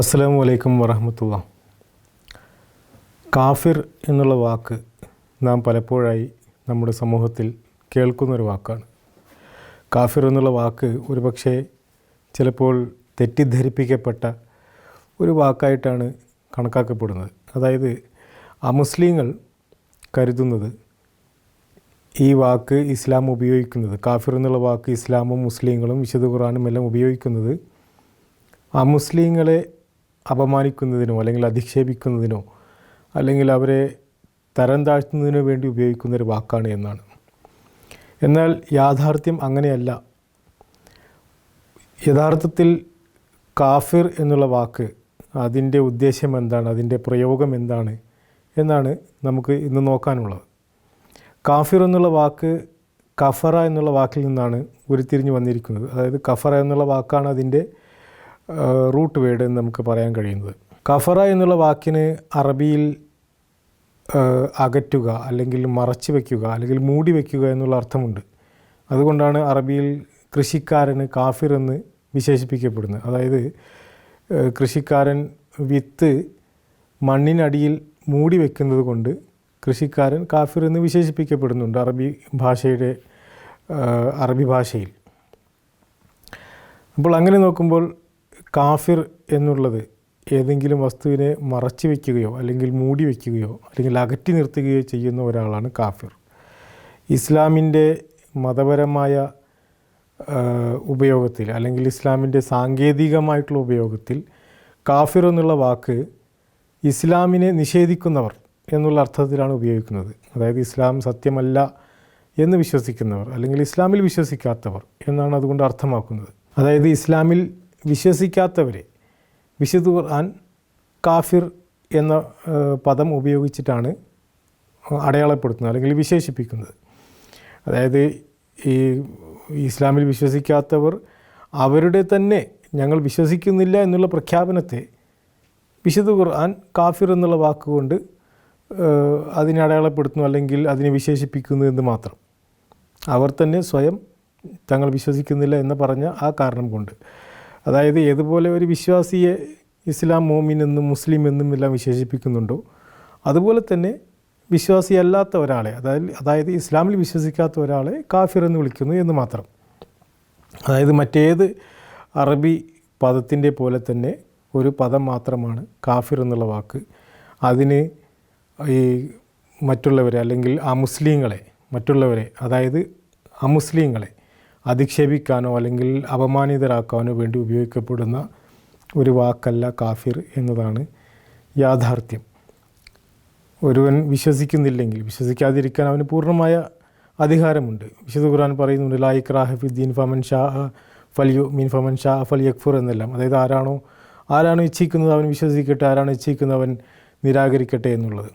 അസ്സലാമു അലൈക്കും വറഹ്മത്തുള്ളാഹി. കാഫിർ എന്നുള്ള വാക്ക് നാം പലപ്പോഴായി നമ്മുടെ സമൂഹത്തിൽ കേൾക്കുന്നൊരു വാക്കാണ്. കാഫിർ എന്നുള്ള വാക്ക് ഒരുപക്ഷെ ചിലപ്പോൾ തെറ്റിദ്ധരിപ്പിക്കപ്പെട്ട ഒരു വാക്കായിട്ടാണ് കണക്കാക്കപ്പെടുന്നത്. അതായത് അമുസ്ലിങ്ങൾ കരുതുന്നത് ഈ വാക്ക് ഇസ്ലാം ഉപയോഗിക്കുന്നത്, കാഫിർ എന്നുള്ള വാക്ക് ഇസ്ലാമും മുസ്ലിങ്ങളും വിശുദ്ധ ഖുർആനും എല്ലാം ഉപയോഗിക്കുന്നത് അമുസ്ലിങ്ങളെ അപമാനിക്കുന്നതിനോ അല്ലെങ്കിൽ അധിക്ഷേപിക്കുന്നതിനോ അല്ലെങ്കിൽ അവരെ തരം താഴ്ത്തുന്നതിനോ വേണ്ടി ഉപയോഗിക്കുന്നൊരു വാക്കാണ് എന്നാണ്. എന്നാൽ യാഥാർത്ഥ്യം അങ്ങനെയല്ല. യഥാർത്ഥത്തിൽ കാഫിർ എന്നുള്ള വാക്ക് അതിൻ്റെ ഉദ്ദേശം എന്താണ്, അതിൻ്റെ പ്രയോഗം എന്താണ് എന്നാണ് നമുക്ക് ഇന്ന് നോക്കാനുള്ളത്. കാഫിർ എന്നുള്ള വാക്ക് കഫറ എന്നുള്ള വാക്കിൽ നിന്നാണ് ഉരുത്തിരിഞ്ഞ് വന്നിരിക്കുന്നത്. അതായത് കഫറ എന്നുള്ള വാക്കാണ് അതിൻ്റെ റൂട്ട് വേർഡ് എന്ന് നമുക്ക് പറയാൻ കഴിയുന്നത്. കഫറ എന്നുള്ള വാക്കിന് അറബിയിൽ അകറ്റുക അല്ലെങ്കിൽ മറച്ചു വയ്ക്കുക അല്ലെങ്കിൽ മൂടി വയ്ക്കുക എന്നുള്ള അർത്ഥമുണ്ട്. അതുകൊണ്ടാണ് അറബിയിൽ കൃഷിക്കാരന് കാഫിർ എന്ന് വിശേഷിപ്പിക്കപ്പെടുന്നത്. അതായത് കൃഷിക്കാരൻ വിത്ത് മണ്ണിനടിയിൽ മൂടി വയ്ക്കുന്നത് കൊണ്ട് കൃഷിക്കാരൻ കാഫിർ എന്ന് വിശേഷിപ്പിക്കപ്പെടുന്നുണ്ട് അറബി ഭാഷയിൽ. അപ്പോൾ അങ്ങനെ നോക്കുമ്പോൾ കാഫിർ എന്നുള്ളത് ഏതെങ്കിലും വസ്തുവിനെ മറച്ചു വയ്ക്കുകയോ അല്ലെങ്കിൽ മൂടി വയ്ക്കുകയോ അല്ലെങ്കിൽ അകറ്റി നിർത്തുകയോ ചെയ്യുന്ന ഒരാളാണ് കാഫിർ. ഇസ്ലാമിൻ്റെ മതപരമായ ഉപയോഗത്തിൽ അല്ലെങ്കിൽ ഇസ്ലാമിൻ്റെ സാങ്കേതികമായിട്ടുള്ള ഉപയോഗത്തിൽ കാഫിർ എന്നുള്ള വാക്ക് ഇസ്ലാമിനെ നിഷേധിക്കുന്നവർ എന്നുള്ള അർത്ഥത്തിലാണ് ഉപയോഗിക്കുന്നത്. അതായത് ഇസ്ലാം സത്യമല്ല എന്ന് വിശ്വസിക്കുന്നവർ അല്ലെങ്കിൽ ഇസ്ലാമിൽ വിശ്വസിക്കാത്തവർ എന്നാണ് അതുകൊണ്ട് അർത്ഥമാക്കുന്നത്. അതായത് ഇസ്ലാമിൽ വിശ്വസിക്കാത്തവരെ വിശുദ്ധ ഖുർആൻ കാഫിർ എന്ന പദം ഉപയോഗിച്ചിട്ടാണ് അടയാളപ്പെടുത്തുന്നത് അല്ലെങ്കിൽ വിശേഷിപ്പിക്കുന്നത്. അതായത് ഈ ഇസ്ലാമിൽ വിശ്വസിക്കാത്തവർ അവരുടെ തന്നെ ഞങ്ങൾ വിശ്വസിക്കുന്നില്ല എന്നുള്ള പ്രഖ്യാപനത്തെ വിശുദ്ധ ഖുർആൻ കാഫിർ എന്നുള്ള വാക്കുകൊണ്ട് അതിനെ അടയാളപ്പെടുത്തുന്നു അല്ലെങ്കിൽ അതിനെ വിശേഷിപ്പിക്കുന്നു എന്ന് മാത്രം. അവർ തന്നെ സ്വയം തങ്ങൾ വിശ്വസിക്കുന്നില്ല എന്ന് പറഞ്ഞ ആ കാരണം കൊണ്ട്. അതായത് ഏതുപോലെ ഒരു വിശ്വാസിയെ ഇസ്ലാം മോമിൻ എന്നും മുസ്ലിം എന്നും എല്ലാം വിശേഷിപ്പിക്കുന്നുണ്ടോ അതുപോലെ തന്നെ വിശ്വാസിയല്ലാത്ത ഒരാളെ അതായത് ഇസ്ലാമിൽ വിശ്വസിക്കാത്ത ഒരാളെ കാഫിർ എന്ന് വിളിക്കുന്നു എന്ന് മാത്രം. അതായത് മറ്റേത് അറബി പദത്തിൻ്റെ പോലെ തന്നെ ഒരു പദം മാത്രമാണ് കാഫിർ എന്നുള്ള വാക്ക്. അതിന് ഈ മറ്റുള്ളവരെ അല്ലെങ്കിൽ മറ്റുള്ളവരെ അതായത് അമുസ്ലിങ്ങളെ അധിക്ഷേപിക്കാനോ അല്ലെങ്കിൽ അപമാനിതരാക്കാനോ വേണ്ടി ഉപയോഗിക്കപ്പെടുന്ന ഒരു വാക്കല്ല കാഫിർ എന്നതാണ് യാഥാർത്ഥ്യം. ഒരുവൻ വിശ്വസിക്കാതിരിക്കാൻ അവന് പൂർണ്ണമായ അധികാരമുണ്ട്. വിശുദ്ധ ഖുർആൻ പറയുന്നുണ്ട് ലാ ഇക്രാഹ ഫിദ്ദീൻ ഫമൻ ഷാ ഫൽയുമിൻ ഫമൻ ഷാ ഫൽയക്ഫുർ എന്നെല്ലാം. അതായത് ആരാണോ ഇച്ഛിക്കുന്നത് അവൻ വിശ്വസിക്കട്ടെ, ആരാണോ ഇച്ഛിക്കുന്നത് അവൻ നിരാകരിക്കട്ടെ എന്നുള്ളത്.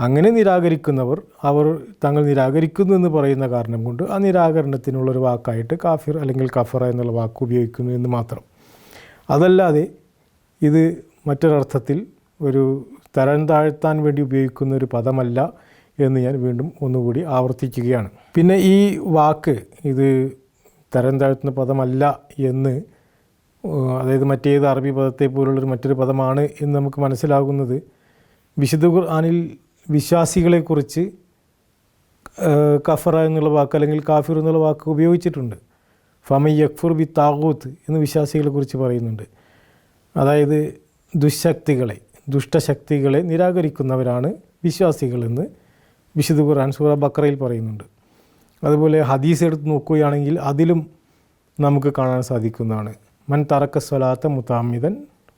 അങ്ങനെ നിരാകരിക്കുന്നവർ അവർ തങ്ങൾ നിരാകരിക്കുന്നു എന്ന് പറയുന്ന കാരണം കൊണ്ട് ആ നിരാകരണത്തിനുള്ളൊരു വാക്കായിട്ട് കാഫിർ അല്ലെങ്കിൽ കഫറ എന്നുള്ള വാക്ക് ഉപയോഗിക്കുന്നു എന്ന് മാത്രം. അതല്ലാതെ ഇത് മറ്റൊരർത്ഥത്തിൽ ഒരു തരം താഴ്ത്താൻ വേണ്ടി ഉപയോഗിക്കുന്ന ഒരു പദമല്ല എന്ന് ഞാൻ വീണ്ടും ഒന്നുകൂടി ആവർത്തിക്കുകയാണ്. പിന്നെ ഈ വാക്ക് ഇത് തരം താഴ്ത്തുന്ന പദമല്ല എന്ന് അതായത് മറ്റേത് അറബി പദത്തെ പോലുള്ളൊരു മറ്റൊരു പദമാണ് എന്ന് നമുക്ക് മനസ്സിലാകുന്നത് വിശുദ്ധ ഖുർആനിൽ വിശ്വാസികളെക്കുറിച്ച് കഫറ എന്നുള്ള വാക്ക് അല്ലെങ്കിൽ കാഫിർ എന്നുള്ള വാക്ക് ഉപയോഗിച്ചിട്ടുണ്ട്. ഫമൻ യക്ഫുർ ബി താഗൂത്ത് എന്ന് വിശ്വാസികളെക്കുറിച്ച് പറയുന്നുണ്ട്. അതായത് ദുഷ്ടശക്തികളെ നിരാകരിക്കുന്നവരാണ് വിശ്വാസികളെന്ന് വിശുദ്ധ ഖുർആൻ സൂറ ബഖറയിൽ പറയുന്നുണ്ട്. അതുപോലെ ഹദീസ് എടുത്ത് നോക്കുകയാണെങ്കിൽ അതിലും നമുക്ക് കാണാൻ സാധിക്കുന്നതാണ് മൻ തറക്ക സ്വലാത്ത മുതഅമ്മിദൻ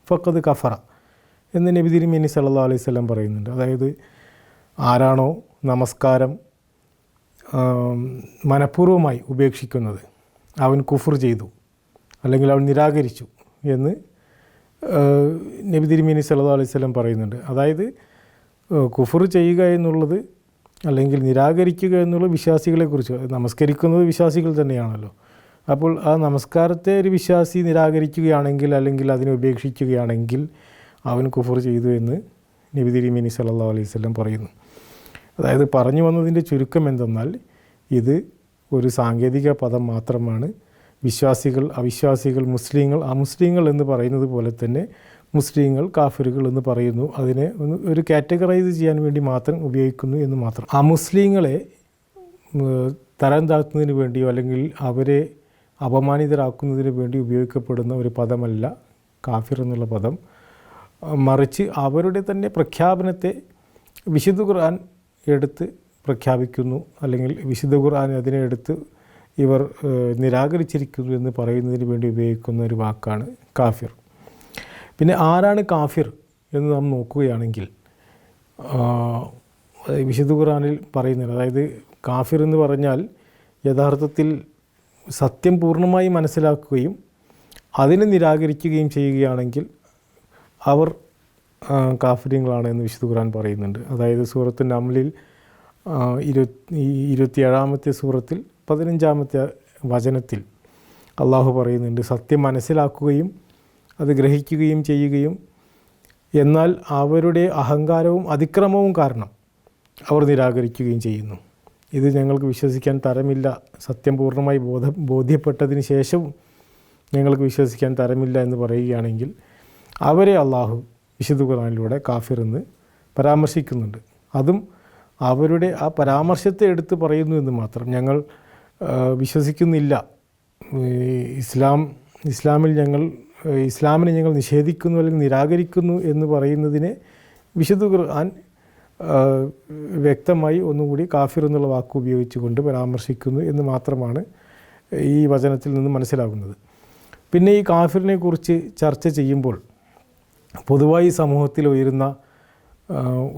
ഫഖദ് കഫറ എന്ന് നബി തിരുമേനി സല്ലല്ലാഹു അലൈഹി വസല്ലം പറയുന്നുണ്ട്. അതായത് ആരാണോ നമസ്കാരം മനഃപൂർവ്വമായി ഉപേക്ഷിക്കുന്നത് അവൻ കുഫർ ചെയ്തു അല്ലെങ്കിൽ അവൻ നിരാകരിച്ചു എന്ന് നബി തിരുമേനി സല്ലല്ലാഹു അലൈഹി വസല്ലം പറയുന്നുണ്ട്. അതായത് കുഫർ ചെയ്യുക എന്നുള്ളത് അല്ലെങ്കിൽ നിരാകരിക്കുക എന്നുള്ള വിശ്വാസികളെക്കുറിച്ച്, നമസ്കരിക്കുന്നത് വിശ്വാസികൾ തന്നെയാണല്ലോ. അപ്പോൾ ആ നമസ്കാരത്തെ ഒരു വിശ്വാസി നിരാകരിക്കുകയാണെങ്കിൽ അല്ലെങ്കിൽ അതിനെ ഉപേക്ഷിക്കുകയാണെങ്കിൽ അവൻ കുഫർ ചെയ്തു എന്ന് നബി തിരുമേനി സല്ലല്ലാഹു അലൈഹി വസല്ലം പറയുന്നു. അതായത് പറഞ്ഞു വന്നതിൻ്റെ ചുരുക്കം എന്തെന്നാൽ ഇത് ഒരു സാങ്കേതിക പദം മാത്രമാണ്. വിശ്വാസികൾ, അവിശ്വാസികൾ, മുസ്ലിങ്ങൾ, അമുസ്ലിങ്ങൾ എന്ന് പറയുന്നത് പോലെ തന്നെ മുസ്ലിങ്ങൾ കാഫിറുകൾ എന്ന് പറയുന്നു. അതിനെ ഒരു കാറ്റഗറൈസ് ചെയ്യാൻ വേണ്ടി മാത്രം ഉപയോഗിക്കുന്നു എന്ന് മാത്രം. അമുസ്ലിങ്ങളെ തരം താഴ്ത്തുന്നതിന് വേണ്ടിയോ അല്ലെങ്കിൽ അവരെ അപമാനിതരാക്കുന്നതിന് വേണ്ടി ഉപയോഗിക്കപ്പെടുന്ന ഒരു പദമല്ല കാഫിർ എന്നുള്ള പദം. മറിച്ച് അവരുടെ തന്നെ പ്രഖ്യാപനത്തെ വിശുദ്ധ ഖുർആൻ എടുത്ത് പ്രഖ്യാപിക്കുന്നു, അല്ലെങ്കിൽ വിശുദ്ധ ഖുർആൻ അതിനെ എടുത്ത് ഇവർ നിരാകരിച്ചിരിക്കുന്നു എന്ന് പറയുന്നതിന് വേണ്ടി ഉപയോഗിക്കുന്ന ഒരു വാക്കാണ് കാഫിർ. പിന്നെ ആരാണ് കാഫിർ എന്ന് നാം നോക്കുകയാണെങ്കിൽ വിശുദ്ധ ഖുർആനിൽ പറയുന്നത്, അതായത് കാഫിർ എന്ന് പറഞ്ഞാൽ യഥാർത്ഥത്തിൽ സത്യം പൂർണ്ണമായി മനസ്സിലാക്കുകയും അതിനെ നിരാകരിക്കുകയും ചെയ്യുകയാണെങ്കിൽ അവർ കാഫിര്യങ്ങളാണ് എന്ന് വിശുദ്ധ ഖുർആൻ പറയുന്നുണ്ട്. അതായത് സൂറത്ത് നംലിൽ 27-ാമത്തെ സൂറത്തിൽ 15-ാമത്തെ വചനത്തിൽ അള്ളാഹു പറയുന്നുണ്ട്, സത്യം മനസ്സിലാക്കുകയും അത് ഗ്രഹിക്കുകയും ചെയ്യുകയും എന്നാൽ അവരുടെ അഹങ്കാരവും അതിക്രമവും കാരണം അവർ നിരാകരിക്കുകയും ചെയ്യുന്നു. ഇത് ഞങ്ങൾക്ക് വിശ്വസിക്കാൻ തരമില്ല, സത്യം പൂർണ്ണമായി ബോധ്യപ്പെട്ടതിന് ശേഷവും ഞങ്ങൾക്ക് വിശ്വസിക്കാൻ തരമില്ല എന്ന് പറയുകയാണെങ്കിൽ അവരെ അള്ളാഹു വിശുദ്ധ ഖുർആനിലൂടെ കാഫിർ എന്ന് പരാമർശിക്കുന്നുണ്ട്. അതും അവരുടെ ആ പരാമർശത്തെ എടുത്ത് പറയുന്നു എന്ന് മാത്രം. ഞങ്ങൾ വിശ്വസിക്കുന്നില്ല, ഇസ്ലാമിനെ ഞങ്ങൾ നിഷേധിക്കുന്നു അല്ലെങ്കിൽ നിരാകരിക്കുന്നു എന്ന് പറയുന്നതിനെ വിശുദ്ധ ഖുർആൻ വ്യക്തമായി ഒന്നുകൂടി കാഫിർ എന്നുള്ള വാക്ക് ഉപയോഗിച്ചുകൊണ്ട് പരാമർശിക്കുന്നു എന്ന് മാത്രമാണ് ഈ വചനത്തിൽ നിന്ന് മനസ്സിലാകുന്നത്. പിന്നെ ഈ കാഫിറിനെ കുറിച്ച് ചർച്ച ചെയ്യുമ്പോൾ പൊതുവായി സമൂഹത്തിൽ ഉയരുന്ന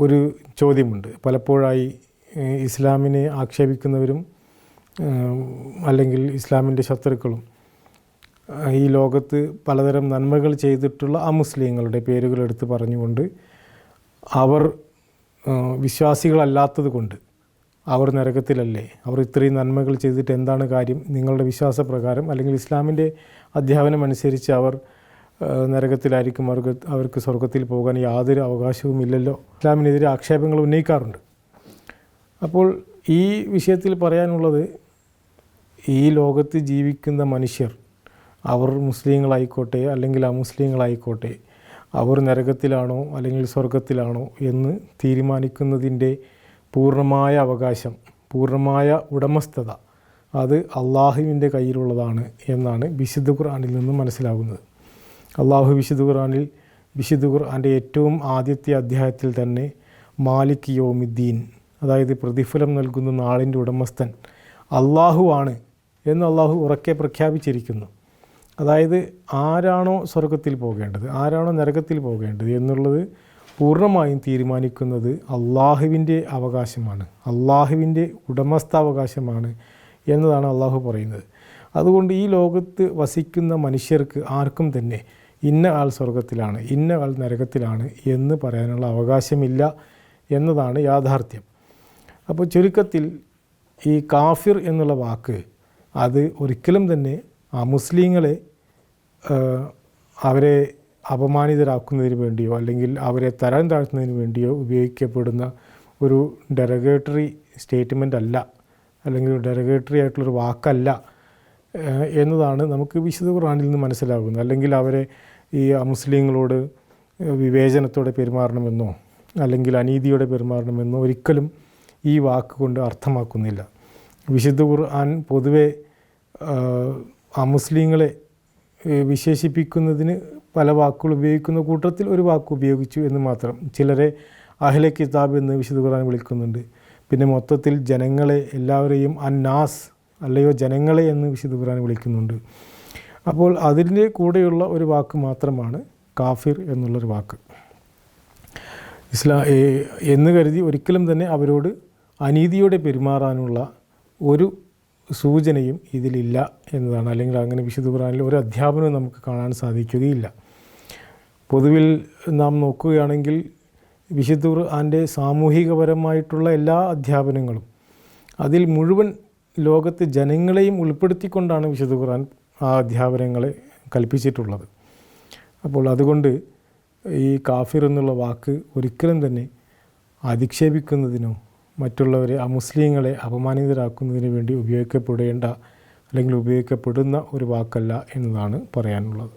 ഒരു ചോദ്യമുണ്ട്. പലപ്പോഴായി ഇസ്ലാമിനെ ആക്ഷേപിക്കുന്നവരും അല്ലെങ്കിൽ ഇസ്ലാമിൻ്റെ ശത്രുക്കളും ഈ ലോകത്ത് പലതരം നന്മകൾ ചെയ്തിട്ടുള്ള അമുസ്ലിങ്ങളുടെ പേരുകൾ എടുത്ത് പറഞ്ഞുകൊണ്ട് അവർ വിശ്വാസികളല്ലാത്തത് കൊണ്ട് അവർ നരകത്തിലല്ലേ, അവർ ഇത്രയും നന്മകൾ ചെയ്തിട്ട് എന്താണ് കാര്യം, നിങ്ങളുടെ വിശ്വാസപ്രകാരം അല്ലെങ്കിൽ ഇസ്ലാമിൻ്റെ അധ്യാപനം അനുസരിച്ച് അവർ നരകത്തിലായിരിക്കും, അവർക്ക് സ്വർഗത്തിൽ പോകാൻ യാതൊരു അവകാശവും ഇല്ലല്ലോ, ഇസ്ലാമിനെതിരെ ആക്ഷേപങ്ങൾ ഉന്നയിക്കാറുണ്ട്. അപ്പോൾ ഈ വിഷയത്തിൽ പറയാനുള്ളത്, ഈ ലോകത്ത് ജീവിക്കുന്ന മനുഷ്യർ, അവർ മുസ്ലിങ്ങളായിക്കോട്ടെ അല്ലെങ്കിൽ അമുസ്ലിങ്ങളായിക്കോട്ടെ, അവർ നരകത്തിലാണോ അല്ലെങ്കിൽ സ്വർഗത്തിലാണോ എന്ന് തീരുമാനിക്കുന്നതിൻ്റെ പൂർണ്ണമായ അവകാശം, പൂർണ്ണമായ ഉടമസ്ഥത അത് അള്ളാഹുവിൻ്റെ കയ്യിലുള്ളതാണ് എന്നാണ് വിശുദ്ധ ഖുർആനിൽ നിന്നും മനസ്സിലാകുന്നത്. അള്ളാഹു വിശുദ്ധ ഖുർആൻ്റെ ഏറ്റവും ആദ്യത്തെ അധ്യായത്തിൽ തന്നെ മാലിക് യൗമിദ്ദീൻ, അതായത് പ്രതിഫലം നൽകുന്ന നാളിൻ്റെ ഉടമസ്ഥൻ അള്ളാഹുവാണ് എന്ന് അള്ളാഹു ഉറക്കെ പ്രഖ്യാപിച്ചിരിക്കുന്നു. അതായത് ആരാണോ സ്വർഗത്തിൽ പോകേണ്ടത്, ആരാണോ നരകത്തിൽ പോകേണ്ടത് എന്നുള്ളത് പൂർണ്ണമായും തീരുമാനിക്കുന്നത് അള്ളാഹുവിൻ്റെ അവകാശമാണ്, അള്ളാഹുവിൻ്റെ ഉടമസ്ഥാവകാശമാണ് എന്നതാണ് അള്ളാഹു പറയുന്നത്. അതുകൊണ്ട് ഈ ലോകത്ത് വസിക്കുന്ന മനുഷ്യർക്ക് ആർക്കും തന്നെ ഇന്ന ആൾ സ്വർഗത്തിലാണ്, ഇന്ന ആൾ നരകത്തിലാണ് എന്ന് പറയാനുള്ള അവകാശമില്ല എന്നതാണ് യാഥാർത്ഥ്യം. അപ്പോൾ ചുരുക്കത്തിൽ ഈ കാഫിർ എന്നുള്ള വാക്ക് അത് ഒരിക്കലും തന്നെ മുസ്ലിങ്ങളെ അവരെ അപമാനിതരാക്കുന്നതിന് വേണ്ടിയോ അല്ലെങ്കിൽ അവരെ തരം താഴ്ത്തുന്നതിന് വേണ്ടിയോ ഉപയോഗിക്കപ്പെടുന്ന ഒരു ഡെറഗേറ്ററി സ്റ്റേറ്റ്മെൻ്റ് അല്ല, അല്ലെങ്കിൽ ഡെറഗേറ്ററി ആയിട്ടുള്ളൊരു വാക്കല്ല എന്നതാണ് നമുക്ക് വിശുദ്ധ ഖുർആനിൽ നിന്ന് മനസ്സിലാകുന്നത്. അല്ലെങ്കിൽ അവരെ ഈ മുസ്ലിങ്ങളോട് വിവേചനത്തോടെ പെരുമാറണമെന്നോ അല്ലെങ്കിൽ അനീതിയോടെ പെരുമാറണമെന്നോ ഒരിക്കലും ഈ വാക്ക് കൊണ്ട് അർത്ഥമാക്കുന്നില്ല. വിശുദ്ധ ഖുർആൻ പൊതുവെ മുസ്ലിങ്ങളെ വിശേഷിപ്പിക്കുന്നതിന് പല വാക്കുകൾ ഉപയോഗിക്കുന്ന കൂട്ടത്തിൽ ഒരു വാക്ക് ഉപയോഗിച്ചു എന്ന് മാത്രം. ചിലരെ അഹ്ലെ കിതാബ് എന്ന് വിശുദ്ധ ഖുർആൻ വിളിക്കുന്നുണ്ട്. പിന്നെ മൊത്തത്തിൽ ജനങ്ങളെ എല്ലാവരെയും അന്നാസ് അല്ലയോ ജനങ്ങളെ എന്ന് വിശുദ്ധ ഖുർആൻ വിളിക്കുന്നുണ്ട്. അപ്പോൾ അതിൻ്റെ കൂടെയുള്ള ഒരു വാക്ക് മാത്രമാണ് കാഫിർ എന്നുള്ളൊരു വാക്ക്. എന്ന് കരുതി ഒരിക്കലും തന്നെ അവരോട് അനീതിയോടെ പെരുമാറാനുള്ള ഒരു സൂചനയും ഇതിലില്ല എന്നതാണ്. അല്ലെങ്കിൽ അങ്ങനെ വിശുദ്ധ ഖുർആനിൽ ഒരു അധ്യാപനവും നമുക്ക് കാണാൻ സാധിക്കുകയില്ല. പൊതുവിൽ നാം നോക്കുകയാണെങ്കിൽ വിശുദ്ധ ഖുർആൻ്റെ സാമൂഹികപരമായിട്ടുള്ള എല്ലാ അധ്യാപനങ്ങളും അതിൽ മുഴുവൻ ലോകത്തെ ജനങ്ങളെയും ഉൾപ്പെടുത്തിക്കൊണ്ടാണ് വിശുദ്ധ ഖുർആൻ ആ അധ്യാപനങ്ങളെ കൽപ്പിച്ചിട്ടുള്ളത്. അപ്പോൾ അതുകൊണ്ട് ഈ കാഫിർ എന്നുള്ള വാക്ക് ഒരിക്കലും തന്നെ അധിക്ഷേപിക്കുന്നതിനോ മറ്റുള്ളവരെ മുസ്ലിങ്ങളെ അപമാനിതരാക്കുന്നതിന് വേണ്ടി ഉപയോഗിക്കപ്പെടേണ്ട അല്ലെങ്കിൽ ഉപയോഗിക്കപ്പെടുന്ന ഒരു വാക്കല്ല എന്നതാണ് പറയാനുള്ളത്.